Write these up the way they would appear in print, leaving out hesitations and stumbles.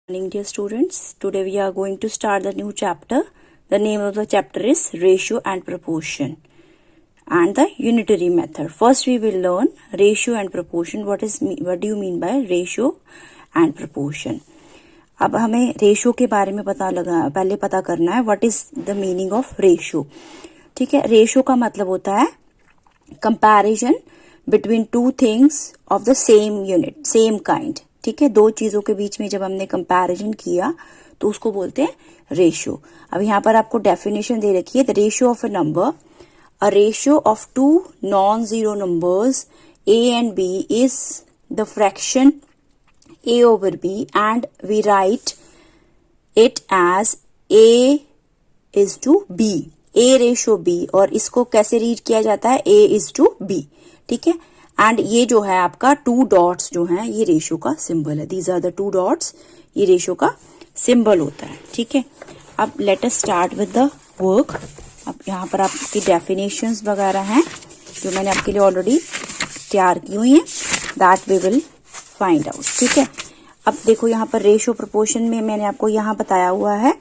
Morning, dear students. Today we are going to start the new chapter. The name of the chapter is Ratio and Proportion and the Unitary Method. First we will learn ratio and proportion. What do you mean by ratio and proportion? अब हमें ratio के बारे में पहले पता करना है what is the meaning of ratio. ठीक है, रेशियो का मतलब होता है comparison between two things of the same unit, same kind. ठीक है, दो चीजों के बीच में जब हमने कंपैरिजन किया तो उसको बोलते हैं रेशियो. अब यहाँ पर आपको डेफिनेशन दे रखी है. The ratio of a number, a ratio of two non zero numbers a and b is the fraction a over b and we write it as a is to b, a ratio b. और इसको कैसे read किया जाता है? a is to b. ठीक है, and ये जो है आपका टू डॉट्स जो है ये रेशियो का सिंबल है. These are the two dots, ये रेशियो का सिंबल होता है. ठीक है, अब let us start with the work. अब यहाँ पर आपकी डेफिनेशंस वगैरह हैं जो मैंने आपके लिए ऑलरेडी तैयार की हुई हैं, that we will find out. ठीक है, अब देखो यहाँ पर रेशियो प्रोपोर्शन में मैंने आपको यहाँ बताया हुआ है,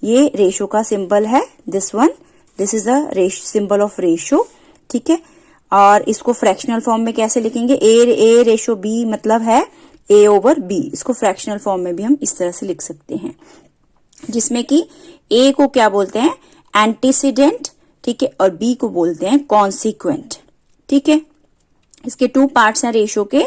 ये रेशियो का सिंबल है. This one, this is the symbol of ratio. ठीक है, और इसको फ्रैक्शनल फॉर्म में कैसे लिखेंगे? ए रेशियो बी मतलब है ए ओवर बी. इसको फ्रैक्शनल फॉर्म में भी हम इस तरह से लिख सकते हैं, जिसमें कि ए को क्या बोलते हैं? एंटीसीडेंट. ठीक है, और बी को बोलते हैं कॉन्सिक्वेंट. ठीक है, इसके टू पार्ट्स हैं रेशियो के.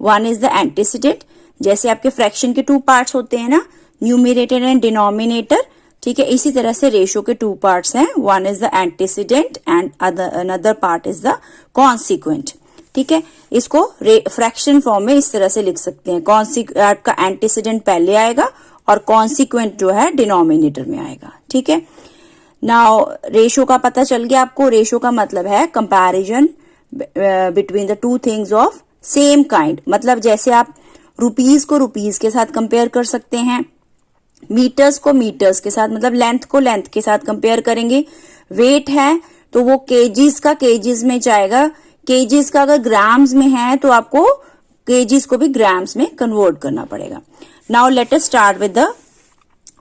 वन इज द एंटीसीडेंट, जैसे आपके फ्रैक्शन के टू पार्ट्स होते हैं ना, न्यूमरेटर एंड डिनोमिनेटर. ठीक है, इसी तरह से रेशियो के टू पार्ट्स हैं. One is the antecedent and another part is the consequent. ठीक है, इसको फ्रैक्शन फॉर्म में इस तरह से लिख सकते हैं. आपका एंटीसीडेंट पहले आएगा और कॉन्सिक्वेंट जो है डिनोमिनेटर में आएगा. ठीक है, नाउ रेशियो का पता चल गया आपको. रेशियो का मतलब है comparison between the two things of same kind. मतलब जैसे आप रुपीज को रुपीज के साथ कंपेयर कर सकते हैं, मीटर्स को मीटर्स के साथ, मतलब लेंथ को लेंथ के साथ कंपेयर करेंगे. वेट है तो वो केजीज का केजीज में जाएगा. केजीज का अगर ग्राम्स में है तो आपको केजीज को भी ग्राम्स में कन्वर्ट करना पड़ेगा. Now let us start with the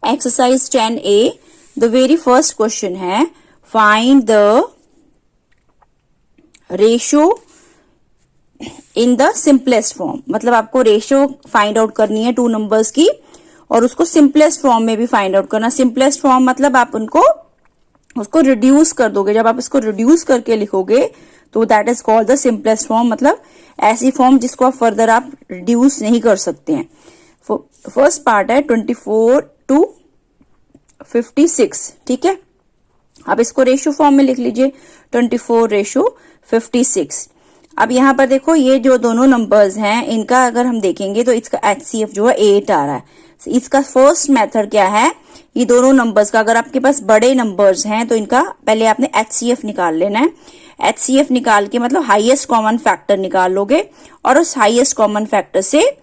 exercise 10A. The very first question है find the ratio in the simplest form. मतलब आपको रेशियो फाइंड आउट करनी है टू नंबर्स की, और उसको सिंपलेस्ट फॉर्म में भी फाइंड आउट करना. सिंपलेस्ट फॉर्म मतलब आप उसको रिड्यूस कर दोगे. जब आप इसको रिड्यूस करके लिखोगे तो that is called the simplest form. मतलब ऐसी फॉर्म जिसको आप फर्दर आप रिड्यूस नहीं कर सकते हैं. फर्स्ट पार्ट है 24 to 56. ठीक है, आप इसको रेशियो फॉर्म में लिख लीजिए 24:56. अब यहाँ पर देखो ये जो दोनों नंबर्स हैं इनका अगर हम देखेंगे तो इसका HCF जो है 8 आ रहा है. इसका फर्स्ट मेथड क्या है? ये दोनों नंबर्स का, अगर आपके पास बड़े नंबर्स हैं तो इनका पहले आपने HCF निकाल लेना है. HCF निकाल के मतलब हाईएस्ट कॉमन फैक्टर निकाल लोगे और उस हाईएस्ट कॉमन फैक्टर से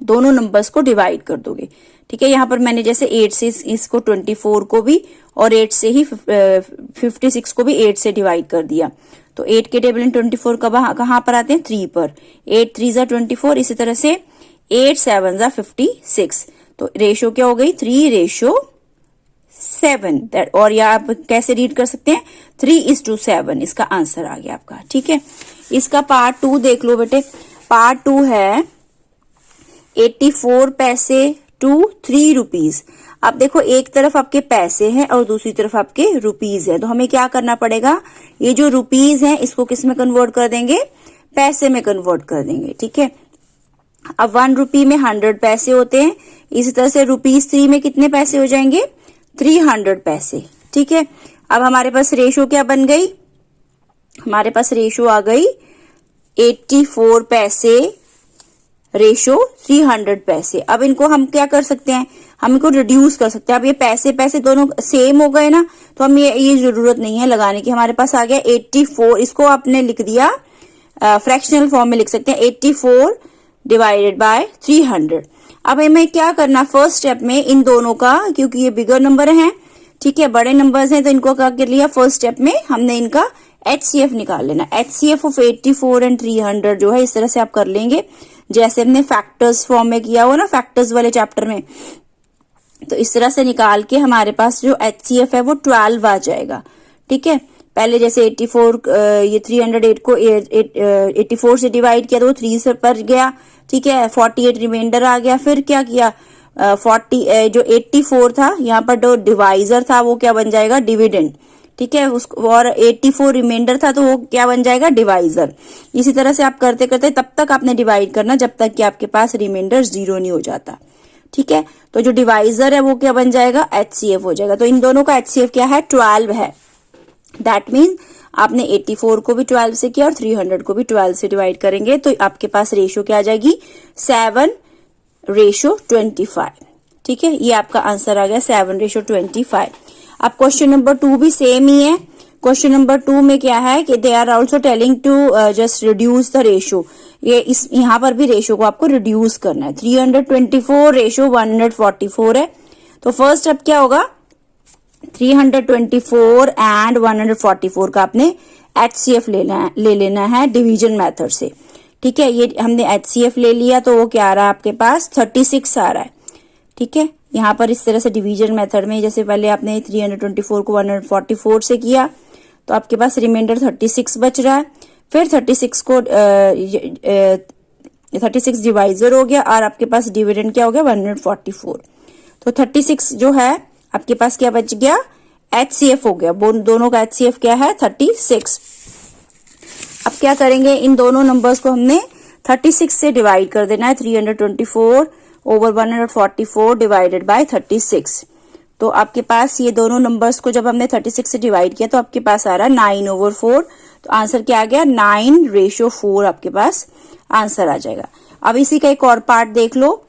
दोनों नंबर्स को डिवाइड कर दोगे. ठीक है, यहाँ पर मैंने जैसे 8 से इसको 24 को भी और 8 से ही 56 को भी 8 से डिवाइड कर दिया. तो 8 के टेबल 24 कहाँ पर आते हैं? 3 पर. 8 3 जा 24. इसी तरह से 8 7 जा 56. तो रेशियो क्या हो गई? 3:7. और या आप कैसे रीड कर सकते हैं? 3:7. इसका आंसर आ गया आपका. ठीक है, इसका पार्ट 2 देख लो बेटे. पार्ट 2 है 84 पैसे टू 3 रुपीज. अब देखो एक तरफ आपके पैसे हैं और दूसरी तरफ आपके रुपीज है. तो हमें क्या करना पड़ेगा? ये जो रुपीज हैं इसको किस में कन्वर्ट कर देंगे? पैसे में कन्वर्ट कर देंगे. ठीक है, अब 1 रुपी में 100 पैसे होते हैं. इसी तरह से ₹3 में कितने पैसे हो जाएंगे? 300 पैसे. ठीक है, अब हमारे पास रेशियो क्या बन गई? हमारे पास रेशियो आ गई 84 पैसे रेशियो 300 पैसे. अब इनको हम क्या कर सकते हैं? हम इनको रिड्यूस कर सकते हैं. अब ये पैसे पैसे दोनों सेम हो गए ना, तो हम ये जरूरत नहीं है लगाने की. हमारे पास आ गया 84. इसको आपने लिख दिया फ्रैक्शनल फॉर्म में लिख सकते हैं 84 डिवाइडेड बाय 300. अब हमें क्या करना? फर्स्ट स्टेप में इन दोनों का, क्योंकि ये बिगर नंबर हैं, ठीक है, बड़े नंबर्स हैं, तो इनको क्या कर लिया? फर्स्ट स्टेप में हमने इनका HCF निकाल लेना. HCF ऑफ 84 एंड 300 जो है इस तरह से आप कर लेंगे. जैसे हमने फैक्टर्स फॉर्म में किया हुआ ना फैक्टर्स वाले चैप्टर में, तो इस तरह से निकाल के हमारे पास जो HCF है वो 12 आ जाएगा। ठीक है, पहले जैसे 84 ये 308 को 84 से डिवाइड किया तो वो 3 से पर गया। ठीक है, 48 रिमाइंडर आ गया। फिर क्या किया, 40 जो 84 था यहाँ पर जो डिवाइजर था वो क्या बन जाएगा, डिविडेंड। ठीक है, उसको और 84 रिमाइंडर था तो वो क्या बन जाएगा, डिवाइजर। इसी तरह से आप करते करते तब तक आपने डिवाइड करना जब तक कि आपके पास रिमाइंडर 0 नहीं हो जाता। ठीक है, तो जो डिवाइजर है वो क्या बन जाएगा, HCF हो जाएगा। तो इन दोनों का HCF क्या है, 12 है। दैट मीन आपने 84 को भी 12 से किया और 300 को भी 12 से डिवाइड करेंगे तो आपके पास रेशियो क्या आ जाएगी, 7:25। ठीक है, ये आपका आंसर आ गया 7:25। अब क्वेश्चन नंबर 2 भी सेम ही है। क्वेश्चन नंबर 2 में क्या है कि they are also telling to just reduce the ratio. ये इस यहाँ पर भी रेशियो को आपको रिड्यूस करना है। 324 रेशियो 144 है। तो फर्स्ट अब क्या होगा, 324 एंड 144 का आपने HCF ले लेना है डिवीजन मेथड से। ठीक है, ये हमने HCF ले लिया तो वो क्या आ रहा है आपके पास, 36 आ रहा है। ठीक है, यहाँ पर इस तरह से डिवीजन मेथड में जैसे पहले आपने 324 को 144 से किया तो आपके पास रिमाइंडर 36 बच रहा है। फिर 36 को 36 डिवाइजर हो गया और आपके पास डिविडेंड क्या हो गया, 144। तो 36 जो है आपके पास क्या बच गया, HCF हो गया। दोनों का HCF क्या है, 36। अब क्या करेंगे, इन दोनों नंबर्स को हमने 36 से डिवाइड कर देना है। 324 ओवर 144 डिवाइडेड बाय 36। तो आपके पास ये दोनों नंबर्स को जब हमने 36 से डिवाइड किया तो आपके पास आ रहा है 9/4। तो आंसर क्या आ गया, 9:4 आपके पास आंसर आ जाएगा। अब इसी का एक और पार्ट देख लो,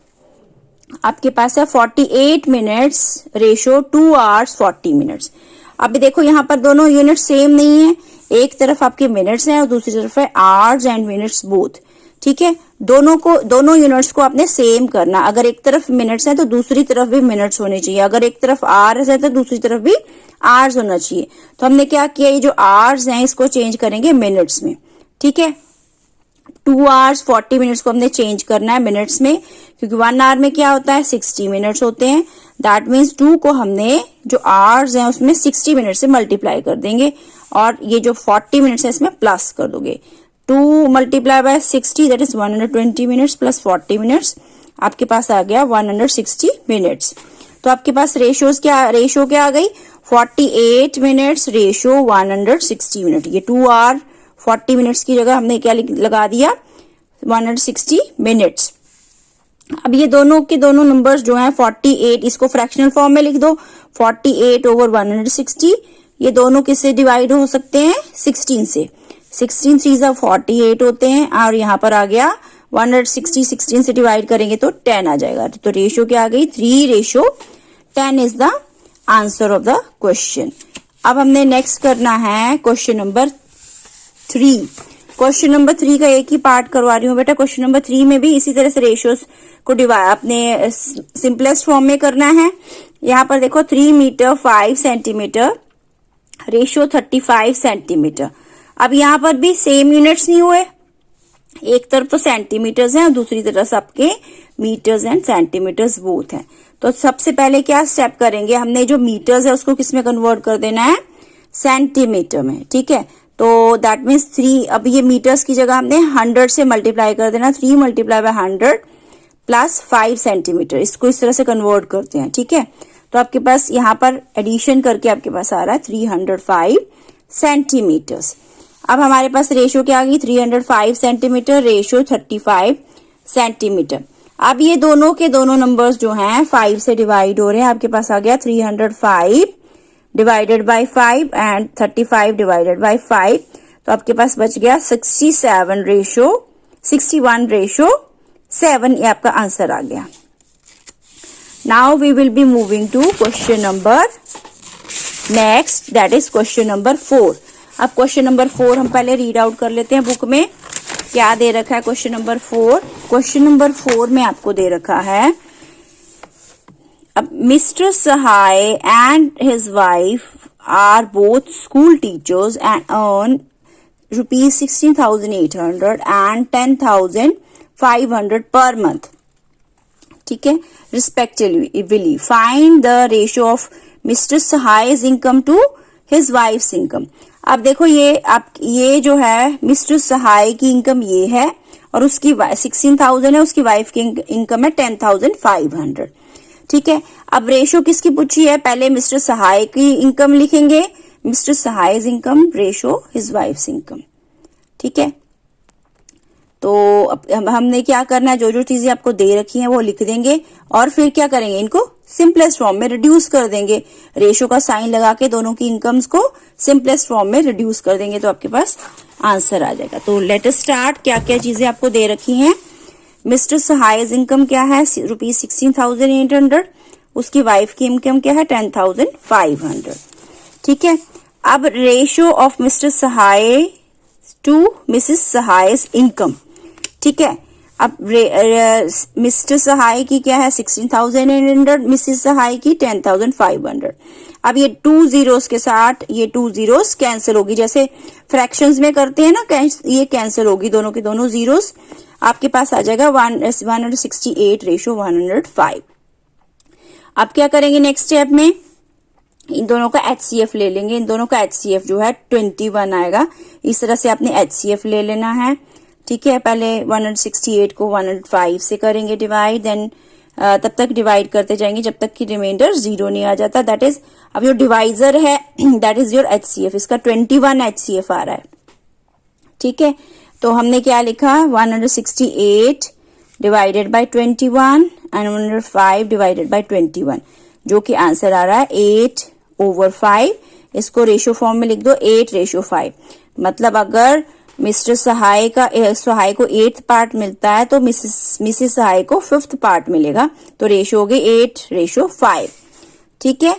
आपके पास है 48 मिनट्स रेशियो 2 hours 40 मिनट्स। अब देखो यहाँ पर दोनों यूनिट सेम नहीं है, एक तरफ आपके मिनट्स हैं और दूसरी तरफ है आवर्स एंड मिनट्स बोथ। ठीक है, दोनों यूनिट्स को आपने सेम करना। अगर एक तरफ मिनट्स है तो दूसरी तरफ भी मिनट्स होने चाहिए, अगर एक तरफ आवर्स है तो दूसरी तरफ भी आवर्स होना चाहिए। तो हमने क्या किया, ये जो आवर्स हैं इसको चेंज करेंगे मिनट्स में। ठीक है, 2 hours 40 मिनट्स को हमने चेंज करना है मिनट्स में, क्योंकि 1 hour में क्या होता है, 60 मिनट्स होते हैं। दैट मीन्स 2 को हमने जो आवर्स हैं उसमें 60 मिनट से मल्टीप्लाई कर देंगे और ये जो 40 मिनट्स है इसमें प्लस कर दोगे। 2 multiply by 60 that is 120 minutes plus 40 minutes, आपके पास आ गया 160 मिनट्स। तो आपके पास रेशियो क्या आ गई, 48 मिनट्स रेशियो 160 मिनट। ये 2 hour 40 मिनट्स की जगह हमने क्या लगा दिया, 160 मिनट्स। अब ये दोनों के दोनों नंबर्स जो हैं 48, इसको फ्रैक्शनल फॉर्म में लिख दो, 48 ओवर 160। ये दोनों किससे डिवाइड हो सकते हैं, 16 से। 16 3 48 होते हैं और यहाँ पर आ गया 160, 16 से डिवाइड करेंगे तो 10 आ जाएगा। तो रेशियो क्या आ गई, 3:10 is the answer of the question. अब हमने नेक्स्ट करना है क्वेश्चन नंबर 3। क्वेश्चन नंबर 3 का एक ही पार्ट करवा रही हूँ बेटा। क्वेश्चन नंबर 3 में भी इसी तरह से रेशियोज को डिवाइड अपने सिंपलेस्ट फॉर्म में करना है। यहाँ पर देखो 3 मीटर 5 सेंटीमीटर रेशियो 35 सेंटीमीटर। अब यहाँ पर भी सेम यूनिट्स नहीं हुए, एक तरफ तो सेंटीमीटर्स हैं और दूसरी तरफ आपके मीटर्स एंड सेंटीमीटर्स बोथ हैं। तो सबसे पहले क्या स्टेप करेंगे, हमने जो मीटर्स है उसको किस में कन्वर्ट कर देना है, सेंटीमीटर में। ठीक है, तो दैट मीन्स 3, अब ये मीटर्स की जगह हमने 100 से मल्टीप्लाई कर देना। 3 मल्टीप्लाई बाय 100 प्लस 5 सेंटीमीटर, इसको इस तरह से कन्वर्ट करते हैं। ठीक है, तो आपके पास यहाँ पर एडिशन करके आपके पास आ रहा है 305 सेंटीमीटर्स। अब हमारे पास रेशियो क्या आ गई, 305 सेंटीमीटर रेशियो 35 सेंटीमीटर। अब ये दोनों के दोनों नंबर्स जो हैं 5 से डिवाइड हो रहे हैं। आपके पास आ गया 305 divided by 5 and 35 divided by 5। तो आपके पास बच गया 61 रेशियो 7। ये आपका आंसर आ गया। Now we will be moving to question number next, that is question number 4। अब क्वेश्चन नंबर 4 हम पहले रीड आउट कर लेते हैं बुक में क्या दे रखा है। क्वेश्चन नंबर 4, क्वेश्चन नंबर 4 में आपको दे रखा है, Mr. Sahai and his wife are both school teachers and earn rupees 16,800 and 10,000 500 पर मंथ, ठीक है, respectively. Find the ratio of mister Sahay's income to his wife's income. अब देखो ये जो है मिस्टर सहाय की इनकम ये है और उसकी 16,000 है, उसकी वाइफ की इनकम है 10,500, ठीक है। अब रेशो किसकी पूछी है, पहले मिस्टर सहाय की इनकम लिखेंगे, mister Sahay's income ratio his wife's income, ठीक है। तो अब हमने क्या करना है, जो जो चीजें आपको दे रखी हैं वो लिख देंगे और फिर क्या करेंगे, इनको सिंपलेस्ट फॉर्म में रिड्यूस कर देंगे। रेशो का साइन लगा के दोनों की इनकम्स को सिंपलेस्ट फॉर्म में रिड्यूस कर देंगे तो आपके पास आंसर आ जाएगा। तो लेट अस स्टार्ट। क्या क्या चीजें आपको दे रखी हैं, मिस्टर सहाय's इनकम क्या है, ₹16,800, उसकी वाइफ की इनकम क्या है 10,500, ठीक है। अब ratio of mister Sahay to missus Sahay's income, ठीक है। अब मिस्टर सहाय की क्या है 16,800, मिसेस सहाय की 10,500। अब ये 2 zeros के साथ ये 2 zeros कैंसिल होगी, जैसे फ्रैक्शंस में करते हैं ना, ये कैंसिल होगी, दोनों के दोनों जीरोस। आपके पास आ जाएगा 168 रेशो 105। अब क्या करेंगे नेक्स्ट स्टेप में, इन दोनों का HCF ले लेंगे। इन दोनों का HCF जो है 21 आएगा। इस तरह से आपने HCF ले लेना है, ठीक है। पहले 168 को 105 से करेंगे डिवाइड, देन तब तक डिवाइड करते जाएंगे जब तक कि रिमाइंडर 0 नहीं आ जाता। दैट इज अब जो डिवाइजर है दैट इज योर HCF, इसका 21 HCF आ रहा है, ठीक है। तो हमने क्या लिखा, 168 divided by 21 and 105 divided by 21, जो कि आंसर आ रहा है 8/5। इसको रेशियो फॉर्म में लिख दो, 8/5। मतलब अगर मिस्टर सहाय को 8th पार्ट मिलता है तो मिसेस सहाय को 5th पार्ट मिलेगा, तो रेशियो हो गई 8/5, ठीक है।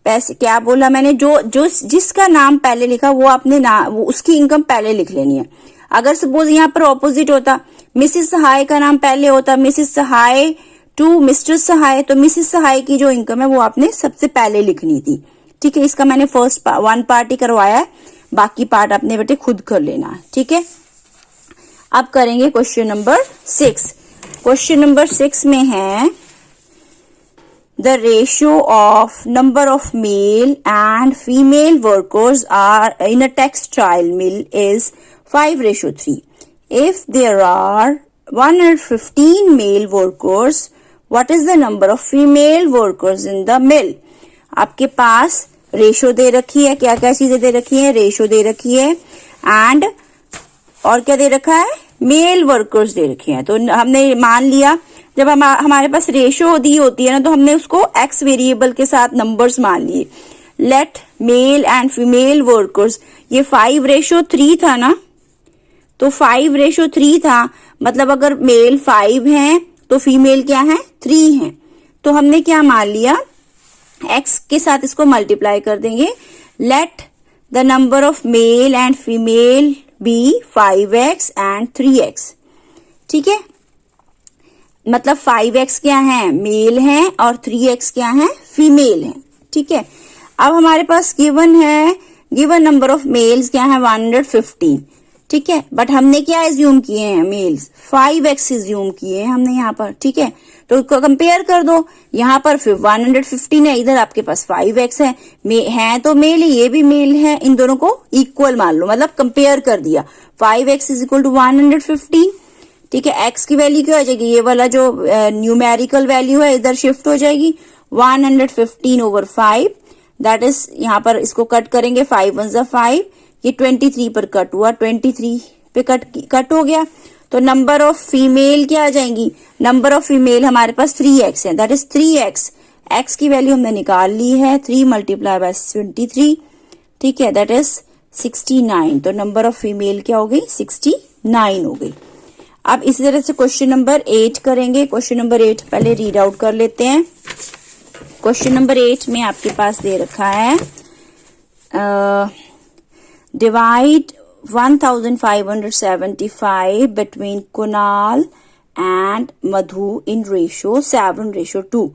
पैसे क्या बोला मैंने, जो जिसका नाम पहले लिखा वो आपने वो उसकी इनकम पहले लिख लेनी है। अगर सपोज यहाँ पर ऑपोजिट होता, मिसेस सहाय का नाम पहले होता, मिसेस सहाय टू मिस्टर सहाय, तो मिसेस सहाय की जो इनकम है वो आपने सबसे पहले लिखनी थी, ठीक है। इसका मैंने फर्स्ट 1 पार्ट ही करवाया है, बाकी पार्ट अपने बेटे खुद कर लेना है, ठीक है। अब करेंगे क्वेश्चन नंबर 6। क्वेश्चन नंबर 6 में है the ratio of number of male and female workers are in a textile mill is 5/3. If there are 115 male workers, what is the number of female workers in the mill? आपके पास ratio दे रखी है, क्या क्या चीजें दे रखी है, ratio दे रखी है एंड और क्या दे रखा है, मेल वर्कर्स दे रखे हैं। तो हमने मान लिया जब हमारे पास रेशो दी होती है ना, तो हमने उसको एक्स वेरिएबल के साथ नंबर्स मान लिए। Let male and female workers, ये 5/3 था ना, तो 5/3 था, मतलब अगर मेल 5 हैं तो फीमेल क्या है 3 हैं। तो हमने क्या मान लिया, x के साथ इसको मल्टीप्लाई कर देंगे। Let the number of male and female be 5x and 3x, ठीक है। मतलब 5x क्या है, मेल है, और 3x क्या है, फीमेल है, ठीक है। अब हमारे पास गिवन नंबर ऑफ मेल्स क्या है 115, ठीक है। बट हमने क्या एज्यूम किए हैं, मेल्स 5x एज्यूम किए हैं हमने यहाँ पर, ठीक है। तो कंपेयर कर दो, यहाँ पर 115 है, इधर आपके पास 5x है तो मेल है, ये भी मेल है, इन दोनों को इक्वल मान लो, मतलब कंपेयर कर दिया। 5x इज इक्वल टू 115, ठीक है। x की वैल्यू क्या हो जाएगी, ये वाला जो न्यूमेरिकल वैल्यू है इधर शिफ्ट हो जाएगी, 115/5, दैट इज यहाँ पर इसको कट करेंगे, 5 1 जा 5, ये 23 पर कट हुआ, 23 पे कट हो गया। तो नंबर ऑफ फीमेल क्या आ जाएंगी, नंबर ऑफ फीमेल हमारे पास 3x है, दैट इज 3x, x की वैल्यू हमने निकाल ली है, 3 मल्टीप्लाई बाय 23, ठीक है, दैट इज 69। तो नंबर ऑफ फीमेल क्या हो गई, 69 हो गई। अब इसी तरह से क्वेश्चन नंबर 8 करेंगे। क्वेश्चन नंबर 8 पहले रीड आउट कर लेते हैं। क्वेश्चन नंबर 8 में आपके पास दे रखा है divide 1575 between Kunal and Madhu in ratio 7/2।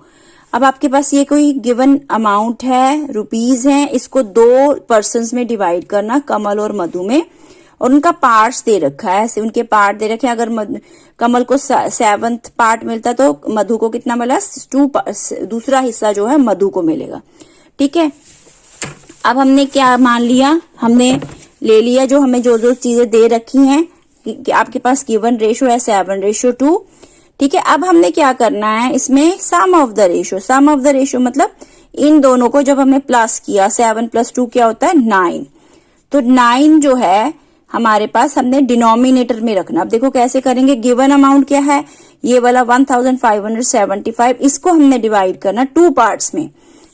अब आपके पास ये कोई गिवन अमाउंट है, रुपीज है, इसको 2 पर्सन्स में डिवाइड करना, कमल और मधु में, और उनका पार्ट्स दे रखा है, ऐसे उनके पार्ट दे रखे हैं। अगर कमल को 7th पार्ट मिलता तो मधु को कितना मिला, 2, दूसरा हिस्सा जो है मधु को मिलेगा। ठीक है, अब हमने क्या मान लिया, हमने ले लिया जो हमें जो चीजें दे रखी हैं कि आपके पास गिवन रेशो है 7:2। ठीक है, अब हमने क्या करना है, इसमें sum of the ratio. Sum of the ratio मतलब इन दोनों को जब हमने प्लस किया, 7 + 2 क्या होता है 9, तो 9 जो है हमारे पास हमने डिनोमिनेटर में रखना। अब देखो कैसे करेंगे, गिवन अमाउंट क्या है, ये वाला 1575, इसको हमने डिवाइड करना 2 पार्ट्स में।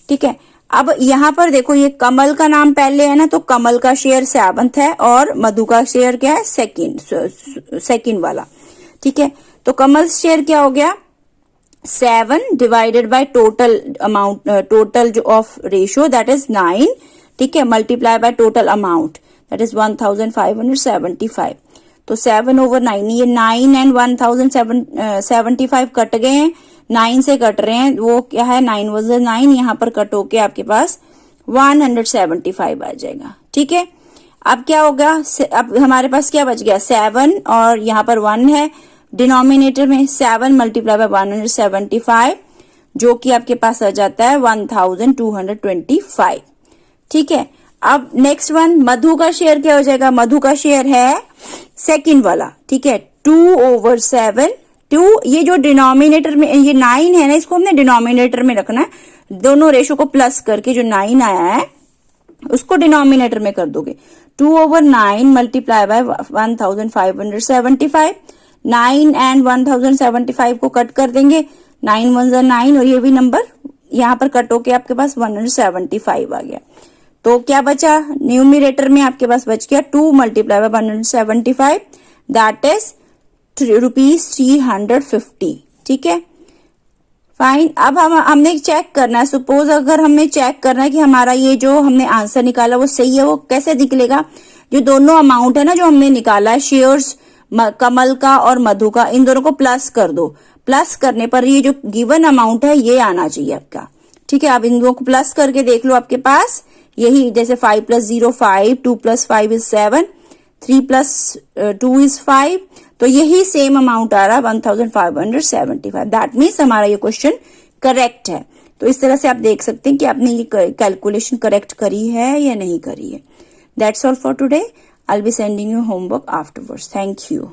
ठीक है, अब यहाँ पर देखो ये कमल का नाम पहले है ना, तो कमल का शेयर 7th है और मधु का शेयर क्या है, सेकंड वाला। ठीक है, तो कमल शेयर क्या हो गया, 7 divided by total amount, total जो ऑफ रेशियो दैट इज 9। ठीक है, multiply by total amount that is 1575। तो 7/9, ये 9 एंड 1075 कट गए हैं, 9 से कट रहे हैं, वो क्या है 9 × 9, यहाँ पर कट होके आपके पास 175 आ जाएगा। ठीक है, अब क्या होगा, अब हमारे पास क्या बच गया 7 और यहाँ पर 1 है डिनोमिनेटर में, 7 मल्टीप्लाई बाय 175 जो कि आपके पास आ जाता है 1225। ठीक है, अब नेक्स्ट वन मधु का शेयर क्या हो जाएगा, मधु का शेयर है सेकंड वाला। ठीक है, 2/7। 2 ये जो डिनोमिनेटर में ये 9 है ना, इसको हमने डिनोमिनेटर में रखना है, दोनों रेशो को प्लस करके जो 9 आया है उसको डिनोमिनेटर में कर दोगे। 2/9 मल्टीप्लाई बाय 1575, 9 एंड 1075 को कट कर देंगे, 9 × 1 = 9 और ये भी नंबर यहाँ पर कट होके आपके पास 175 आ गया। तो क्या बचा, न्यूमिरेटर में आपके पास बच गया 2 मल्टीप्लाई बाय 175 दैट इज ₹350। ठीक है, फाइन। अब हमने चेक करना है, सपोज अगर हमें चेक करना है कि हमारा ये जो हमने आंसर निकाला वो सही है, वो कैसे निकलेगा, जो दोनों अमाउंट है ना जो हमने निकाला है शेयर्स कमल का और मधु का, इन दोनों को प्लस कर दो। प्लस करने पर ये जो गिवन अमाउंट है ये आना चाहिए आपका। ठीक है, आप इन दोनों को प्लस करके देख लो, आपके पास यही जैसे 5 + 0 5, 2 + 5 = 7, 3 + 2 = 5, तो यही सेम अमाउंट आ रहा है 1575। दैट मीन्स हमारा ये क्वेश्चन करेक्ट है। तो इस तरह से आप देख सकते हैं कि आपने ये कैलकुलेशन करेक्ट करी है या नहीं करी है। That's all for today. I'll be sending you homework afterwards. Thank you.